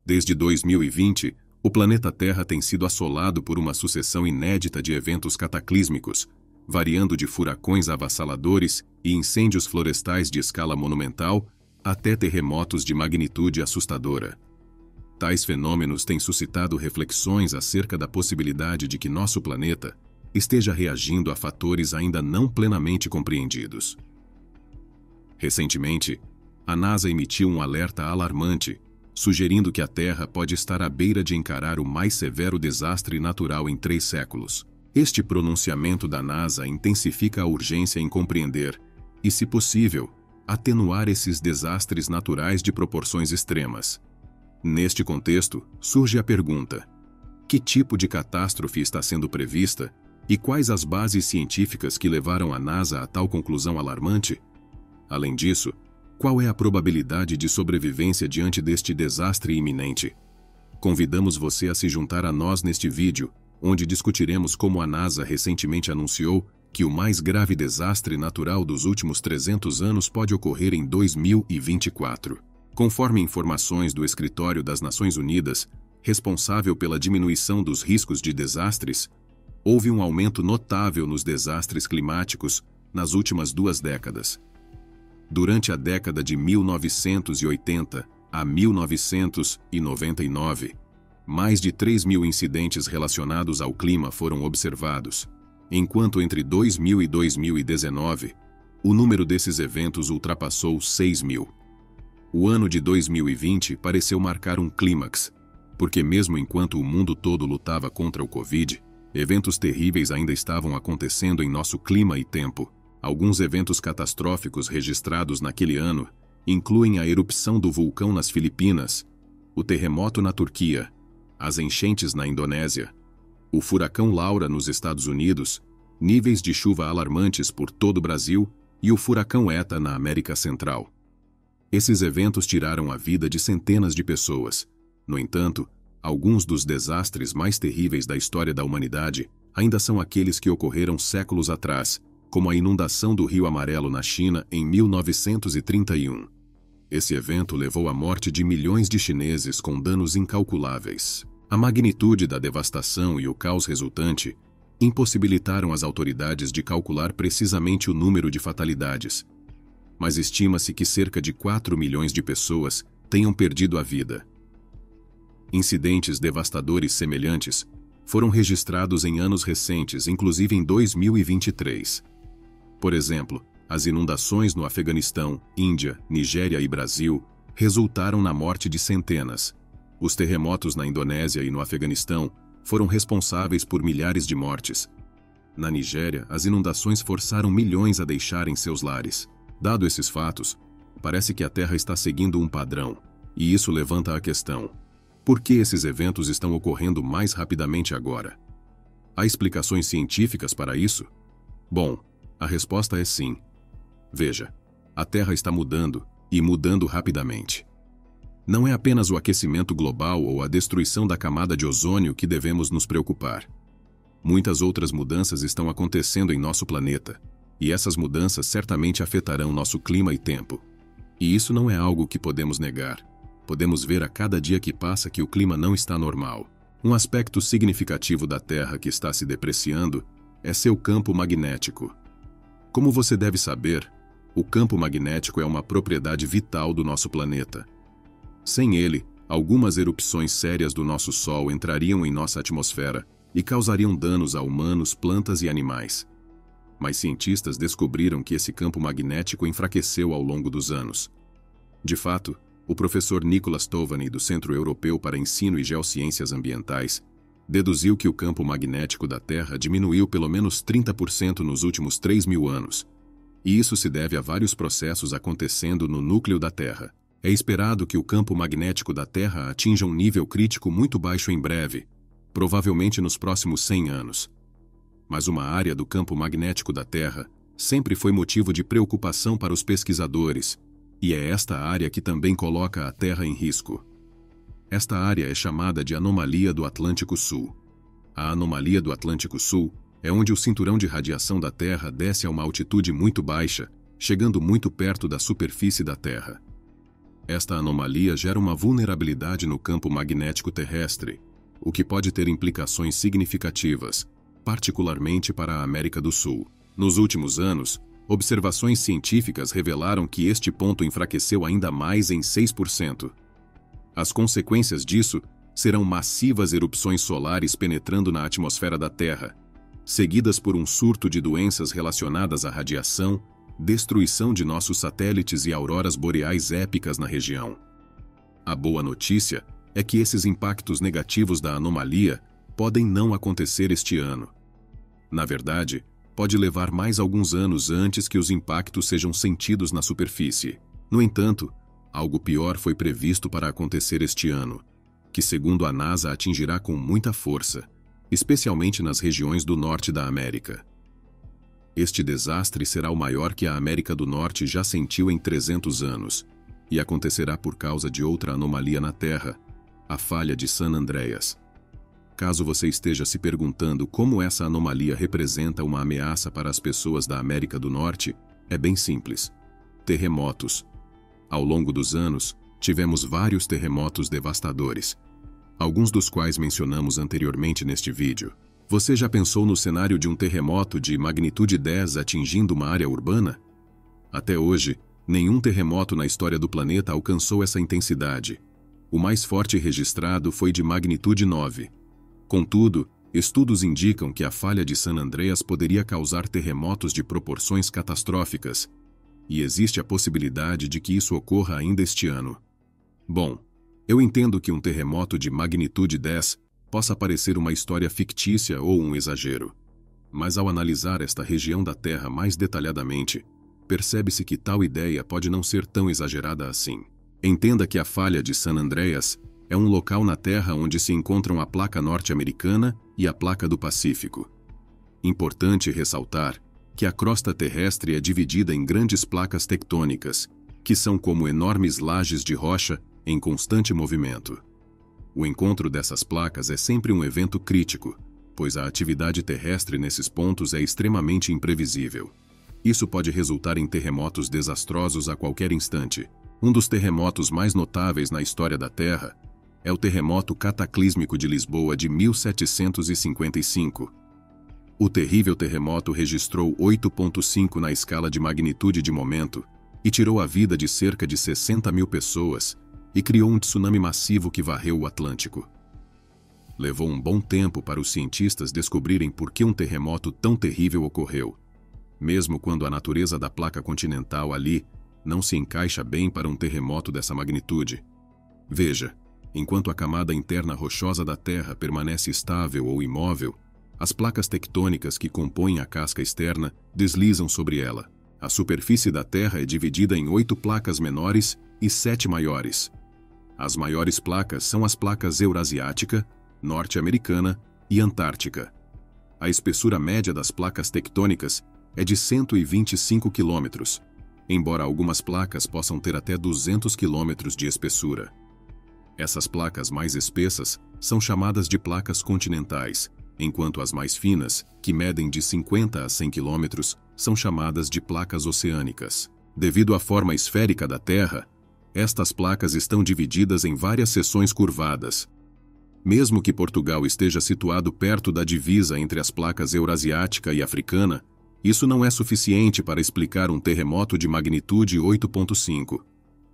Desde 2020, o planeta Terra tem sido assolado por uma sucessão inédita de eventos cataclísmicos, variando de furacões avassaladores e incêndios florestais de escala monumental até terremotos de magnitude assustadora. Tais fenômenos têm suscitado reflexões acerca da possibilidade de que nosso planeta esteja reagindo a fatores ainda não plenamente compreendidos. Recentemente, a NASA emitiu um alerta alarmante, sugerindo que a Terra pode estar à beira de encarar o mais severo desastre natural em 3 séculos. Este pronunciamento da NASA intensifica a urgência em compreender e, se possível, atenuar esses desastres naturais de proporções extremas. Neste contexto, surge a pergunta: que tipo de catástrofe está sendo prevista e quais as bases científicas que levaram a NASA a tal conclusão alarmante? Além disso, qual é a probabilidade de sobrevivência diante deste desastre iminente? Convidamos você a se juntar a nós neste vídeo, onde discutiremos como a NASA recentemente anunciou que o mais grave desastre natural dos últimos 300 anos pode ocorrer em 2024. Conforme informações do Escritório das Nações Unidas, responsável pela diminuição dos riscos de desastres, houve um aumento notável nos desastres climáticos nas últimas 2 décadas. Durante a década de 1980 a 1999, mais de 3.000 incidentes relacionados ao clima foram observados, enquanto entre 2000 e 2019, o número desses eventos ultrapassou 6.000. O ano de 2020 pareceu marcar um clímax, porque mesmo enquanto o mundo todo lutava contra o Covid, eventos terríveis ainda estavam acontecendo em nosso clima e tempo. Alguns eventos catastróficos registrados naquele ano incluem a erupção do vulcão nas Filipinas, o terremoto na Turquia, as enchentes na Indonésia, o furacão Laura nos Estados Unidos, níveis de chuva alarmantes por todo o Brasil e o furacão Eta na América Central. Esses eventos tiraram a vida de centenas de pessoas. No entanto, alguns dos desastres mais terríveis da história da humanidade ainda são aqueles que ocorreram séculos atrás, como a inundação do Rio Amarelo na China em 1931. Esse evento levou à morte de milhões de chineses com danos incalculáveis. A magnitude da devastação e o caos resultante impossibilitaram as autoridades de calcular precisamente o número de fatalidades, mas estima-se que cerca de 4 milhões de pessoas tenham perdido a vida. Incidentes devastadores semelhantes foram registrados em anos recentes, inclusive em 2023. Por exemplo, as inundações no Afeganistão, Índia, Nigéria e Brasil resultaram na morte de centenas. Os terremotos na Indonésia e no Afeganistão foram responsáveis por milhares de mortes. Na Nigéria, as inundações forçaram milhões a deixarem seus lares. Dado esses fatos, parece que a Terra está seguindo um padrão, e isso levanta a questão: por que esses eventos estão ocorrendo mais rapidamente agora? Há explicações científicas para isso? Bom, a resposta é sim. Veja, a Terra está mudando, e mudando rapidamente. Não é apenas o aquecimento global ou a destruição da camada de ozônio que devemos nos preocupar. Muitas outras mudanças estão acontecendo em nosso planeta, e essas mudanças certamente afetarão nosso clima e tempo. E isso não é algo que podemos negar. Podemos ver a cada dia que passa que o clima não está normal. Um aspecto significativo da Terra que está se depreciando é seu campo magnético. Como você deve saber, o campo magnético é uma propriedade vital do nosso planeta. Sem ele, algumas erupções sérias do nosso Sol entrariam em nossa atmosfera e causariam danos a humanos, plantas e animais. Mas cientistas descobriram que esse campo magnético enfraqueceu ao longo dos anos. De fato, o professor Nicholas Tovany, do Centro Europeu para Ensino e Geociências Ambientais, deduziu que o campo magnético da Terra diminuiu pelo menos 30% nos últimos 3.000 anos. E isso se deve a vários processos acontecendo no núcleo da Terra. É esperado que o campo magnético da Terra atinja um nível crítico muito baixo em breve, provavelmente nos próximos 100 anos. Mas uma área do campo magnético da Terra sempre foi motivo de preocupação para os pesquisadores, e é esta área que também coloca a Terra em risco. Esta área é chamada de Anomalia do Atlântico Sul. A Anomalia do Atlântico Sul é onde o cinturão de radiação da Terra desce a uma altitude muito baixa, chegando muito perto da superfície da Terra. Esta anomalia gera uma vulnerabilidade no campo magnético terrestre, o que pode ter implicações significativas, particularmente para a América do Sul. Nos últimos anos, observações científicas revelaram que este ponto enfraqueceu ainda mais em 6%. As consequências disso serão massivas erupções solares penetrando na atmosfera da Terra, seguidas por um surto de doenças relacionadas à radiação, destruição de nossos satélites e auroras boreais épicas na região. A boa notícia é que esses impactos negativos da anomalia podem não acontecer este ano. Na verdade, pode levar mais alguns anos antes que os impactos sejam sentidos na superfície. No entanto, algo pior foi previsto para acontecer este ano, que segundo a NASA atingirá com muita força, especialmente nas regiões do norte da América. Este desastre será o maior que a América do Norte já sentiu em 300 anos, e acontecerá por causa de outra anomalia na Terra, a falha de San Andreas. Caso você esteja se perguntando como essa anomalia representa uma ameaça para as pessoas da América do Norte, é bem simples. Terremotos. Ao longo dos anos, tivemos vários terremotos devastadores, alguns dos quais mencionamos anteriormente neste vídeo. Você já pensou no cenário de um terremoto de magnitude 10 atingindo uma área urbana? Até hoje, nenhum terremoto na história do planeta alcançou essa intensidade. O mais forte registrado foi de magnitude 9. Contudo, estudos indicam que a falha de San Andreas poderia causar terremotos de proporções catastróficas, e existe a possibilidade de que isso ocorra ainda este ano. Bom, eu entendo que um terremoto de magnitude 10 possa parecer uma história fictícia ou um exagero. Mas ao analisar esta região da Terra mais detalhadamente, percebe-se que tal ideia pode não ser tão exagerada assim. Entenda que a falha de San Andreas é um local na Terra onde se encontram a placa norte-americana e a placa do Pacífico. Importante ressaltar que a crosta terrestre é dividida em grandes placas tectônicas, que são como enormes lajes de rocha em constante movimento. O encontro dessas placas é sempre um evento crítico, pois a atividade terrestre nesses pontos é extremamente imprevisível. Isso pode resultar em terremotos desastrosos a qualquer instante. Um dos terremotos mais notáveis na história da Terra é o terremoto cataclísmico de Lisboa de 1755. O terrível terremoto registrou 8,5 na escala de magnitude de momento e tirou a vida de cerca de 60 mil pessoas e criou um tsunami massivo que varreu o Atlântico. Levou um bom tempo para os cientistas descobrirem por que um terremoto tão terrível ocorreu, mesmo quando a natureza da placa continental ali não se encaixa bem para um terremoto dessa magnitude. Veja, enquanto a camada interna rochosa da Terra permanece estável ou imóvel, as placas tectônicas que compõem a casca externa deslizam sobre ela. A superfície da Terra é dividida em 8 placas menores e 7 maiores. As maiores placas são as placas Eurasiática, Norte-Americana e Antártica. A espessura média das placas tectônicas é de 125 km, embora algumas placas possam ter até 200 km de espessura. Essas placas mais espessas são chamadas de placas continentais, enquanto as mais finas, que medem de 50 a 100 km, são chamadas de placas oceânicas. Devido à forma esférica da Terra, estas placas estão divididas em várias seções curvadas. Mesmo que Portugal esteja situado perto da divisa entre as placas Eurasiática e Africana, isso não é suficiente para explicar um terremoto de magnitude 8,5.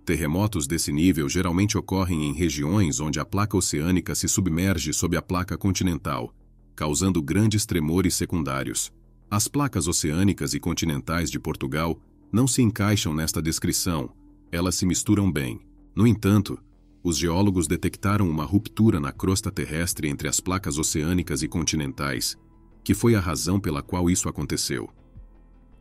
Terremotos desse nível geralmente ocorrem em regiões onde a placa oceânica se submerge sob a placa continental, causando grandes tremores secundários. As placas oceânicas e continentais de Portugal não se encaixam nesta descrição, elas se misturam bem. No entanto, os geólogos detectaram uma ruptura na crosta terrestre entre as placas oceânicas e continentais, que foi a razão pela qual isso aconteceu.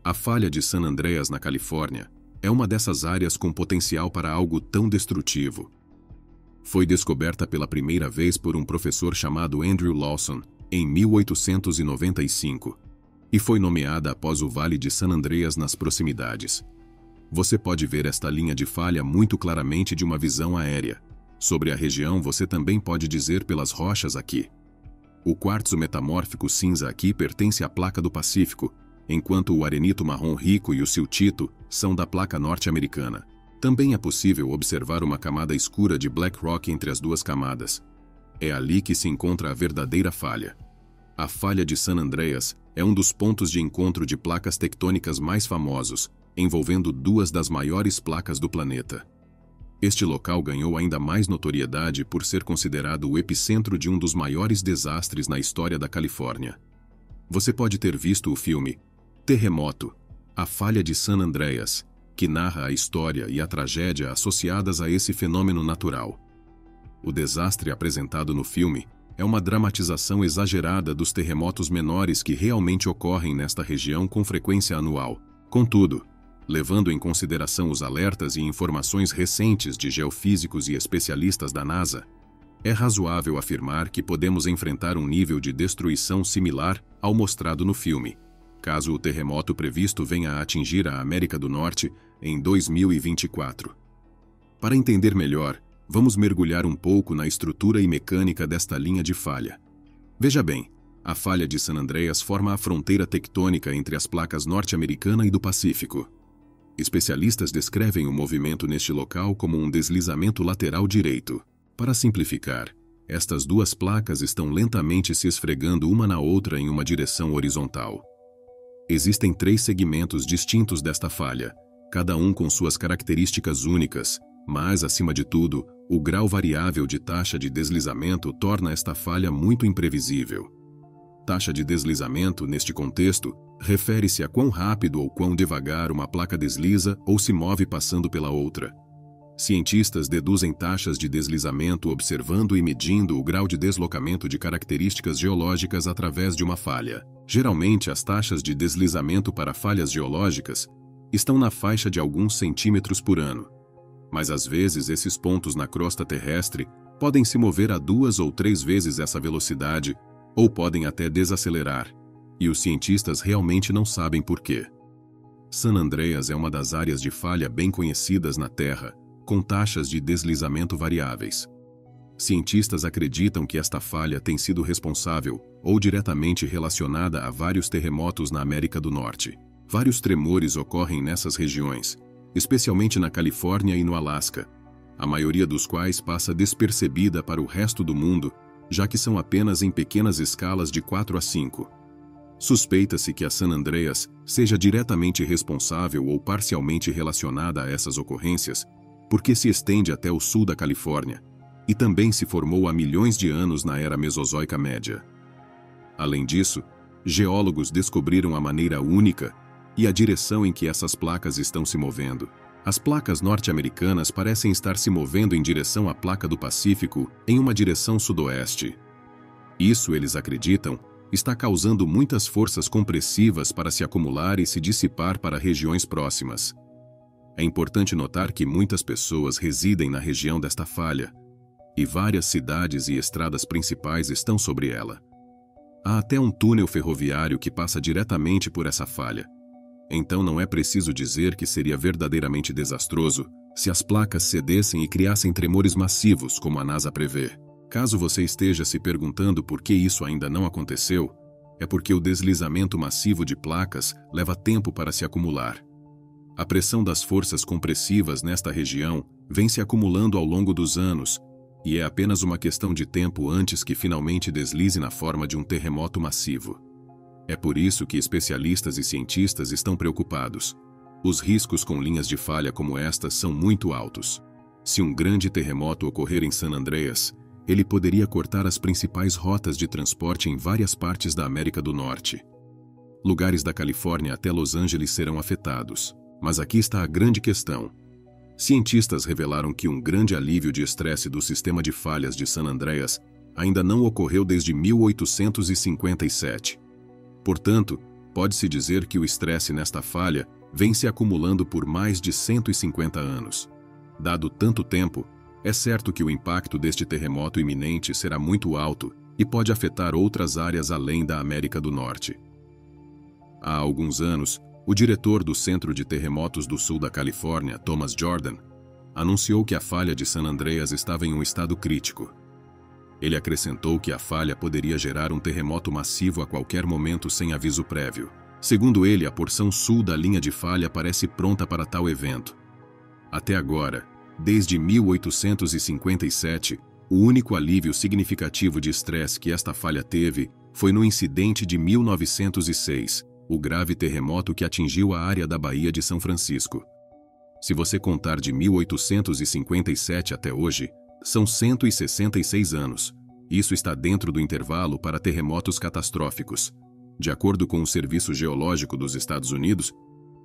A falha de San Andreas, na Califórnia, é uma dessas áreas com potencial para algo tão destrutivo. Foi descoberta pela primeira vez por um professor chamado Andrew Lawson, em 1895, e foi nomeada após o Vale de San Andreas nas proximidades. Você pode ver esta linha de falha muito claramente de uma visão aérea. Sobre a região você também pode dizer pelas rochas aqui. O quartzo metamórfico cinza aqui pertence à placa do Pacífico, enquanto o arenito marrom rico e o siltito são da placa norte-americana. Também é possível observar uma camada escura de Black Rock entre as duas camadas. É ali que se encontra a verdadeira falha. A falha de San Andreas é um dos pontos de encontro de placas tectônicas mais famosos, envolvendo duas das maiores placas do planeta. Este local ganhou ainda mais notoriedade por ser considerado o epicentro de um dos maiores desastres na história da Califórnia. Você pode ter visto o filme Terremoto, a falha de San Andreas, que narra a história e a tragédia associadas a esse fenômeno natural. O desastre apresentado no filme é uma dramatização exagerada dos terremotos menores que realmente ocorrem nesta região com frequência anual. Contudo, levando em consideração os alertas e informações recentes de geofísicos e especialistas da NASA, é razoável afirmar que podemos enfrentar um nível de destruição similar ao mostrado no filme, caso o terremoto previsto venha a atingir a América do Norte em 2024. Para entender melhor, vamos mergulhar um pouco na estrutura e mecânica desta linha de falha. Veja bem, a falha de San Andreas forma a fronteira tectônica entre as placas norte-americana e do Pacífico. Especialistas descrevem o movimento neste local como um deslizamento lateral direito. Para simplificar, estas duas placas estão lentamente se esfregando uma na outra em uma direção horizontal. Existem 3 segmentos distintos desta falha, cada um com suas características únicas, mas, acima de tudo, o grau variável de taxa de deslizamento torna esta falha muito imprevisível. Taxa de deslizamento, neste contexto, refere-se a quão rápido ou quão devagar uma placa desliza ou se move passando pela outra. Cientistas deduzem taxas de deslizamento observando e medindo o grau de deslocamento de características geológicas através de uma falha. Geralmente, as taxas de deslizamento para falhas geológicas estão na faixa de alguns centímetros por ano. Mas às vezes esses pontos na crosta terrestre podem se mover a 2 ou 3 vezes essa velocidade, ou podem até desacelerar, e os cientistas realmente não sabem por quê. San Andreas é uma das áreas de falha bem conhecidas na Terra, com taxas de deslizamento variáveis. Cientistas acreditam que esta falha tem sido responsável ou diretamente relacionada a vários terremotos na América do Norte. Vários tremores ocorrem nessas regiões, especialmente na Califórnia e no Alasca, a maioria dos quais passa despercebida para o resto do mundo, já que são apenas em pequenas escalas de 4 a 5. Suspeita-se que a San Andreas seja diretamente responsável ou parcialmente relacionada a essas ocorrências, porque se estende até o sul da Califórnia, e também se formou há milhões de anos na era Mesozoica Média. Além disso, geólogos descobriram a maneira única e a direção em que essas placas estão se movendo. As placas norte-americanas parecem estar se movendo em direção à placa do Pacífico em uma direção sudoeste. Isso, eles acreditam, está causando muitas forças compressivas para se acumular e se dissipar para regiões próximas. É importante notar que muitas pessoas residem na região desta falha, e várias cidades e estradas principais estão sobre ela. Há até um túnel ferroviário que passa diretamente por essa falha. Então não é preciso dizer que seria verdadeiramente desastroso se as placas cedessem e criassem tremores massivos, como a NASA prevê. Caso você esteja se perguntando por que isso ainda não aconteceu, é porque o deslizamento massivo de placas leva tempo para se acumular. A pressão das forças compressivas nesta região vem se acumulando ao longo dos anos, e é apenas uma questão de tempo antes que finalmente deslize na forma de um terremoto massivo. É por isso que especialistas e cientistas estão preocupados. Os riscos com linhas de falha como estas são muito altos. Se um grande terremoto ocorrer em San Andreas, ele poderia cortar as principais rotas de transporte em várias partes da América do Norte. Lugares da Califórnia até Los Angeles serão afetados. Mas aqui está a grande questão. Cientistas revelaram que um grande alívio de estresse do sistema de falhas de San Andreas ainda não ocorreu desde 1857. Portanto, pode-se dizer que o estresse nesta falha vem se acumulando por mais de 150 anos. Dado tanto tempo, é certo que o impacto deste terremoto iminente será muito alto e pode afetar outras áreas além da América do Norte. Há alguns anos, o diretor do Centro de Terremotos do Sul da Califórnia, Thomas Jordan, anunciou que a falha de San Andreas estava em um estado crítico. Ele acrescentou que a falha poderia gerar um terremoto massivo a qualquer momento sem aviso prévio. Segundo ele, a porção sul da linha de falha parece pronta para tal evento. Até agora, desde 1857, o único alívio significativo de estresse que esta falha teve foi no incidente de 1906, o grave terremoto que atingiu a área da Baía de São Francisco. Se você contar de 1857 até hoje, são 166 anos. Isso está dentro do intervalo para terremotos catastróficos. De acordo com o Serviço Geológico dos Estados Unidos,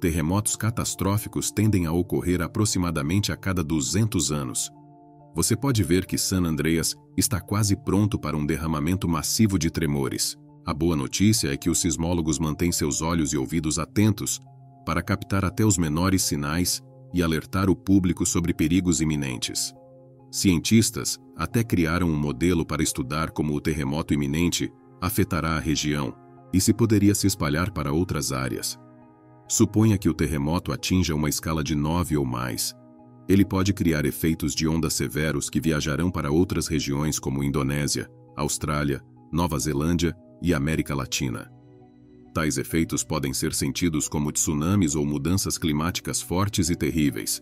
terremotos catastróficos tendem a ocorrer aproximadamente a cada 200 anos. Você pode ver que San Andreas está quase pronto para um derramamento massivo de tremores. A boa notícia é que os sismólogos mantêm seus olhos e ouvidos atentos para captar até os menores sinais e alertar o público sobre perigos iminentes. Cientistas até criaram um modelo para estudar como o terremoto iminente afetará a região e se poderia se espalhar para outras áreas. Suponha que o terremoto atinja uma escala de 9 ou mais. Ele pode criar efeitos de onda severos que viajarão para outras regiões como Indonésia, Austrália, Nova Zelândia e América Latina. Tais efeitos podem ser sentidos como tsunamis ou mudanças climáticas fortes e terríveis.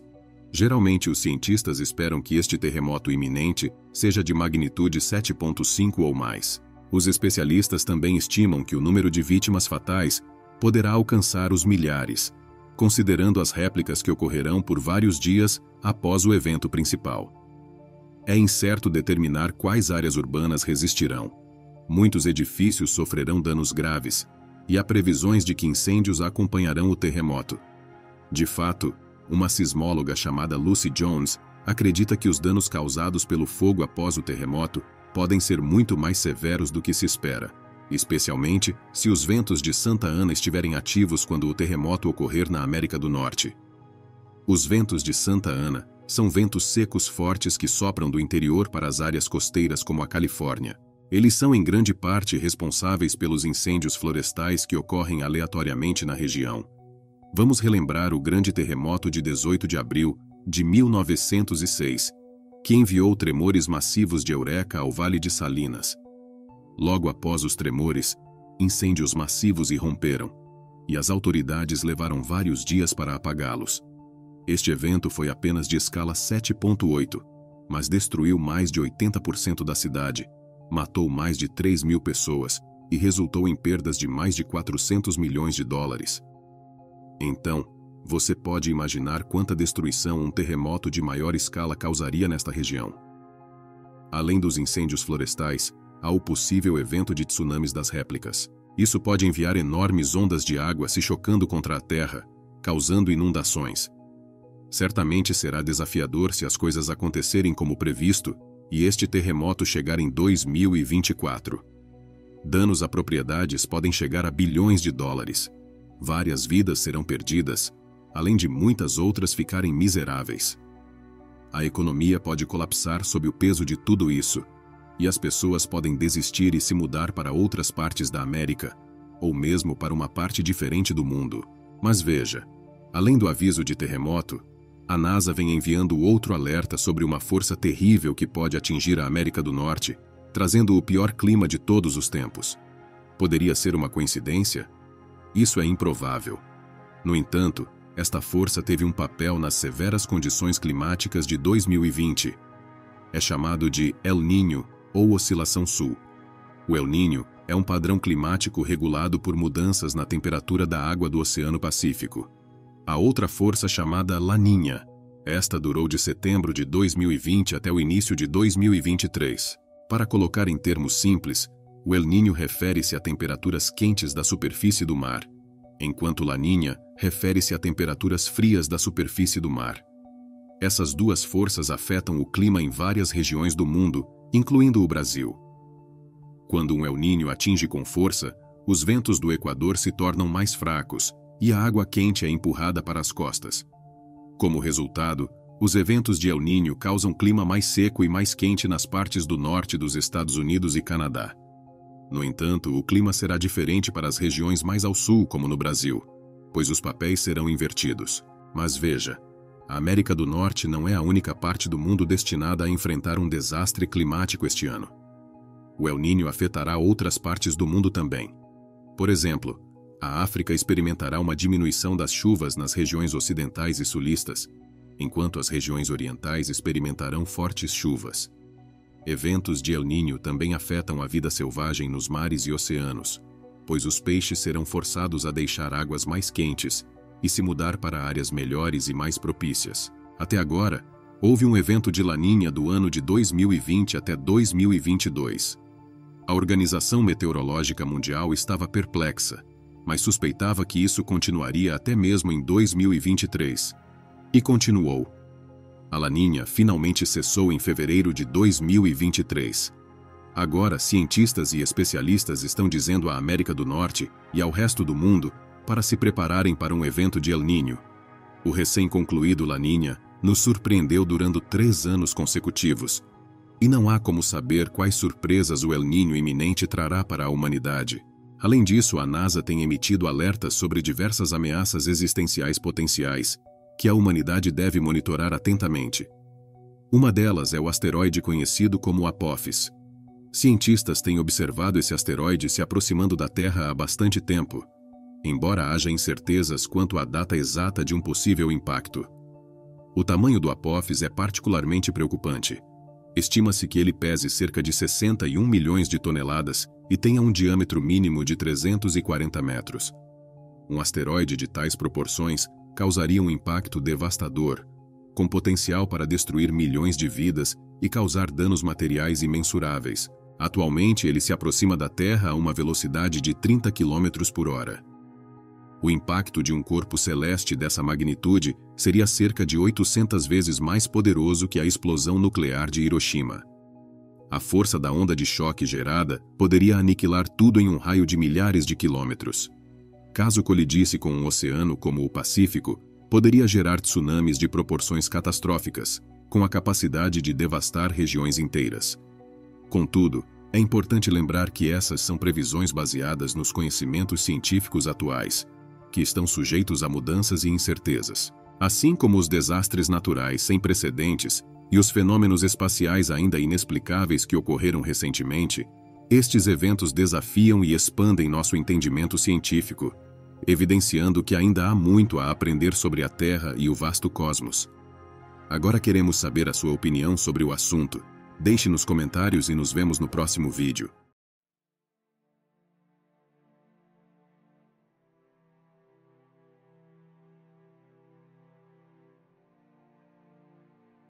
Geralmente, os cientistas esperam que este terremoto iminente seja de magnitude 7,5 ou mais. Os especialistas também estimam que o número de vítimas fatais poderá alcançar os milhares, considerando as réplicas que ocorrerão por vários dias após o evento principal. É incerto determinar quais áreas urbanas resistirão. Muitos edifícios sofrerão danos graves, e há previsões de que incêndios acompanharão o terremoto. De fato, uma sismóloga chamada Lucy Jones acredita que os danos causados pelo fogo após o terremoto podem ser muito mais severos do que se espera, especialmente se os ventos de Santa Ana estiverem ativos quando o terremoto ocorrer na América do Norte. Os ventos de Santa Ana são ventos secos fortes que sopram do interior para as áreas costeiras como a Califórnia. Eles são em grande parte responsáveis pelos incêndios florestais que ocorrem aleatoriamente na região. Vamos relembrar o grande terremoto de 18 de abril de 1906, que enviou tremores massivos de Eureka ao Vale de Salinas. Logo após os tremores, incêndios massivos irromperam, e as autoridades levaram vários dias para apagá-los. Este evento foi apenas de escala 7,8, mas destruiu mais de 80% da cidade, matou mais de 3.000 pessoas e resultou em perdas de mais de 400 milhões de dólares. Então, você pode imaginar quanta destruição um terremoto de maior escala causaria nesta região. Além dos incêndios florestais, há o possível evento de tsunamis das réplicas. Isso pode enviar enormes ondas de água se chocando contra a terra, causando inundações. Certamente será desafiador se as coisas acontecerem como previsto e este terremoto chegar em 2024. Danos a propriedades podem chegar a bilhões de dólares. Várias vidas serão perdidas, além de muitas outras ficarem miseráveis. A economia pode colapsar sob o peso de tudo isso, e as pessoas podem desistir e se mudar para outras partes da América, ou mesmo para uma parte diferente do mundo. Mas veja, além do aviso de terremoto, a NASA vem enviando outro alerta sobre uma força terrível que pode atingir a América do Norte, trazendo o pior clima de todos os tempos. Poderia ser uma coincidência? Isso é improvável. No entanto, esta força teve um papel nas severas condições climáticas de 2020. É chamado de El Niño, ou Oscilação Sul. O El Niño é um padrão climático regulado por mudanças na temperatura da água do Oceano Pacífico. A outra força chamada Laninha. Esta durou de setembro de 2020 até o início de 2023. Para colocar em termos simples, o El Niño refere-se a temperaturas quentes da superfície do mar, enquanto Laninha refere-se a temperaturas frias da superfície do mar. Essas duas forças afetam o clima em várias regiões do mundo, incluindo o Brasil. Quando um El Niño atinge com força, os ventos do Equador se tornam mais fracos e a água quente é empurrada para as costas. Como resultado, os eventos de El Niño causam clima mais seco e mais quente nas partes do norte dos Estados Unidos e Canadá. No entanto, o clima será diferente para as regiões mais ao sul, como no Brasil, pois os papéis serão invertidos. Mas veja, a América do Norte não é a única parte do mundo destinada a enfrentar um desastre climático este ano. O El Niño afetará outras partes do mundo também. Por exemplo, a África experimentará uma diminuição das chuvas nas regiões ocidentais e sulistas, enquanto as regiões orientais experimentarão fortes chuvas. Eventos de El Niño também afetam a vida selvagem nos mares e oceanos, pois os peixes serão forçados a deixar águas mais quentes e se mudar para áreas melhores e mais propícias. Até agora, houve um evento de La Niña do ano de 2020 até 2022. A Organização Meteorológica Mundial estava perplexa, mas suspeitava que isso continuaria até mesmo em 2023. E continuou. A La Niña finalmente cessou em fevereiro de 2023. Agora, cientistas e especialistas estão dizendo à América do Norte e ao resto do mundo para se prepararem para um evento de El Niño. O recém-concluído La Niña nos surpreendeu durante 3 anos consecutivos. E não há como saber quais surpresas o El Niño iminente trará para a humanidade. Além disso, a NASA tem emitido alertas sobre diversas ameaças existenciais potenciais que a humanidade deve monitorar atentamente. Uma delas é o asteroide conhecido como Apophis. Cientistas têm observado esse asteroide se aproximando da Terra há bastante tempo, embora haja incertezas quanto à data exata de um possível impacto. O tamanho do Apophis é particularmente preocupante. Estima-se que ele pese cerca de 61 milhões de toneladas e tenha um diâmetro mínimo de 340 metros. Um asteroide de tais proporções causaria um impacto devastador, com potencial para destruir milhões de vidas e causar danos materiais imensuráveis. Atualmente, ele se aproxima da Terra a uma velocidade de 30 km por hora. O impacto de um corpo celeste dessa magnitude seria cerca de 800 vezes mais poderoso que a explosão nuclear de Hiroshima. A força da onda de choque gerada poderia aniquilar tudo em um raio de milhares de quilômetros. Caso colidisse com um oceano como o Pacífico, poderia gerar tsunamis de proporções catastróficas, com a capacidade de devastar regiões inteiras. Contudo, é importante lembrar que essas são previsões baseadas nos conhecimentos científicos atuais, que estão sujeitos a mudanças e incertezas. Assim como os desastres naturais sem precedentes e os fenômenos espaciais ainda inexplicáveis que ocorreram recentemente, estes eventos desafiam e expandem nosso entendimento científico, evidenciando que ainda há muito a aprender sobre a Terra e o vasto cosmos. Agora queremos saber a sua opinião sobre o assunto. Deixe nos comentários e nos vemos no próximo vídeo.